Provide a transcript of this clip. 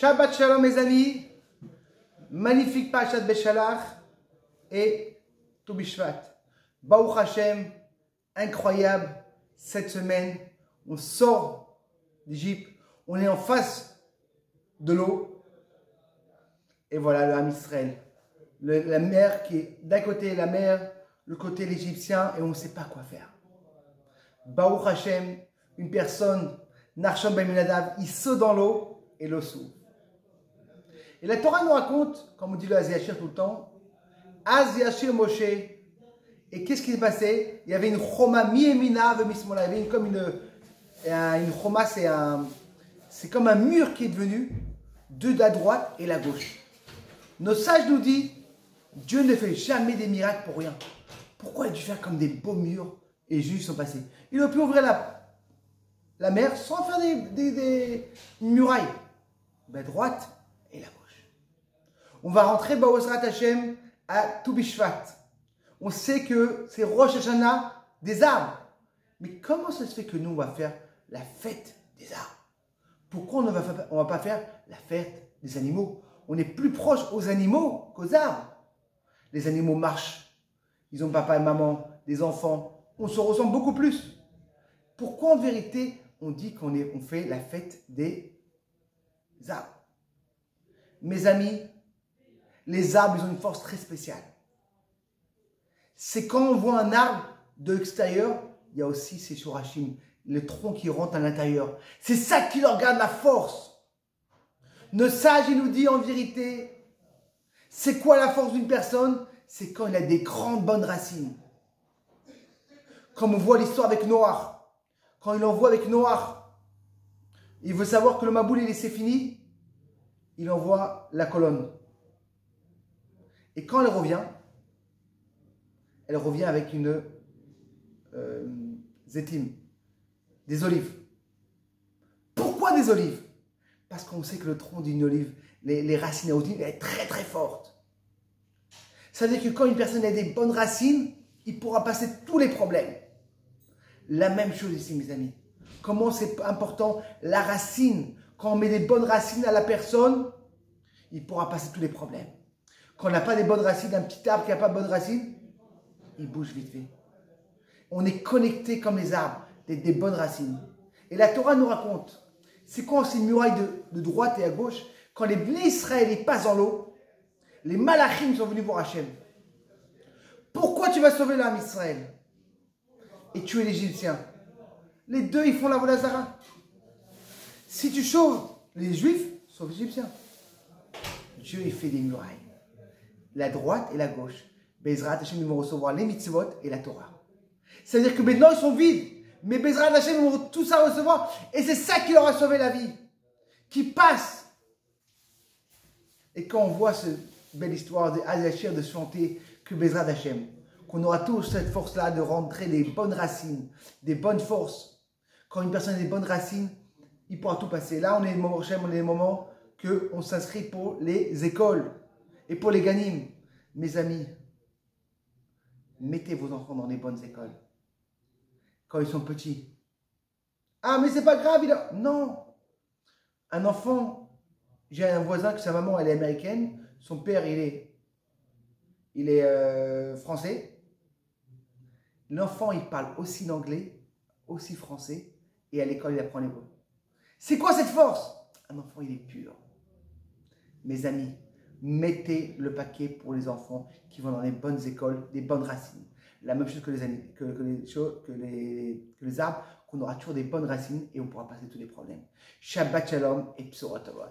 Shabbat Shalom mes amis, magnifique Parashat Beshalach et Tou Bishvat. Baruch Hashem, incroyable, cette semaine, on sort d'Égypte, on est en face de l'eau, et voilà le Ham Israël. La mer qui est d'un côté la mer, le côté l'Égyptien, et on ne sait pas quoi faire. Baruch Hashem, une personne, Nachshon ben Aminadav, il saute dans l'eau et l'eau s'ouvre. Et la Torah nous raconte, comme on dit le Az Yashir tout le temps, Az Yashir Moshe. Et qu'est-ce qui s'est passé? Il y avait une choma mi-emina ve-mismola. Il y avait comme une choma, c'est comme un mur qui est devenu de la droite et la gauche. Nos sages nous disent, Dieu ne fait jamais des miracles pour rien. Pourquoi il a dû faire comme des beaux murs et les Juifs sont passés? Il aurait pu ouvrir la mer sans faire des murailles. La droite et la gauche. On va rentrer Ba'ozrat Hashem à Tou Bishvat. On sait que c'est Rosh Hashanah des arbres. Mais comment ça se fait que nous, on va faire la fête des arbres? Pourquoi on ne va pas faire la fête des animaux? On est plus proche aux animaux qu'aux arbres. Les animaux marchent. Ils ont papa et maman, des enfants. On se ressemble beaucoup plus. Pourquoi en vérité, on dit qu'on fait la fête des arbres? Mes amis, les arbres, ils ont une force très spéciale. C'est quand on voit un arbre de l'extérieur, il y a aussi ces shorashim, le tronc qui rentre à l'intérieur. C'est ça qui leur garde la force. Nos sages, ils nous disent en vérité, c'est quoi la force d'une personne? C'est quand il a des grandes bonnes racines. Comme on voit l'histoire avec Noach. Quand il envoie avec Noach, il veut savoir que le Maboul, c'est fini, il envoie la colonne. Et quand elle revient avec une zétime, des olives. Pourquoi des olives? Parce qu'on sait que le tronc d'une olive, les racines à olive, est très très forte. Ça veut dire que quand une personne a des bonnes racines, il pourra passer tous les problèmes. La même chose ici, mes amis. Comment c'est important la racine? Quand on met des bonnes racines à la personne, il pourra passer tous les problèmes. Quand on n'a pas des bonnes racines, un petit arbre qui n'a pas de bonnes racines, il bouge vite fait. On est connecté comme les arbres, des bonnes racines. Et la Torah nous raconte, c'est quand ces murailles de droite et à gauche, quand les Bnei Israël ils passent dans l'eau, les Malachim sont venus voir Hachem. Pourquoi tu vas sauver l'âme Israël et tuer l'Égyptien? Les deux, ils font la Volazara. Si tu sauves les Juifs, sauve les Égyptiens. Dieu, il fait des murailles. La droite et la gauche. Bezrat Hashem, ils vont recevoir les mitzvot et la Torah. C'est-à-dire que maintenant, ils sont vides. Mais Bezrat Hashem, ils vont tout ça recevoir. Et c'est ça qui leur a sauvé la vie. Qui passe. Et quand on voit cette belle histoire de Az Yashir de chanter que Bezrat Hashem, qu'on aura tous cette force-là de rentrer des bonnes racines, des bonnes forces. Quand une personne a des bonnes racines, il pourra tout passer. Là, on est dans les moments qu'on s'inscrit pour les écoles et pour les ganim. Mes amis, mettez vos enfants dans les bonnes écoles. Quand ils sont petits. Ah, mais c'est pas grave, Non. Un enfant, j'ai un voisin que sa maman, elle est américaine. Son père, il est français. L'enfant, il parle aussi l'anglais, aussi français. Et à l'école, il apprend l'hébreu. C'est quoi cette force? Un enfant, il est pur. Mes amis, mettez le paquet pour les enfants qui vont dans les bonnes écoles, des bonnes racines. La même chose que les arbres, qu'on aura toujours des bonnes racines et on pourra passer tous les problèmes. Shabbat Shalom et Bsorot Tovot.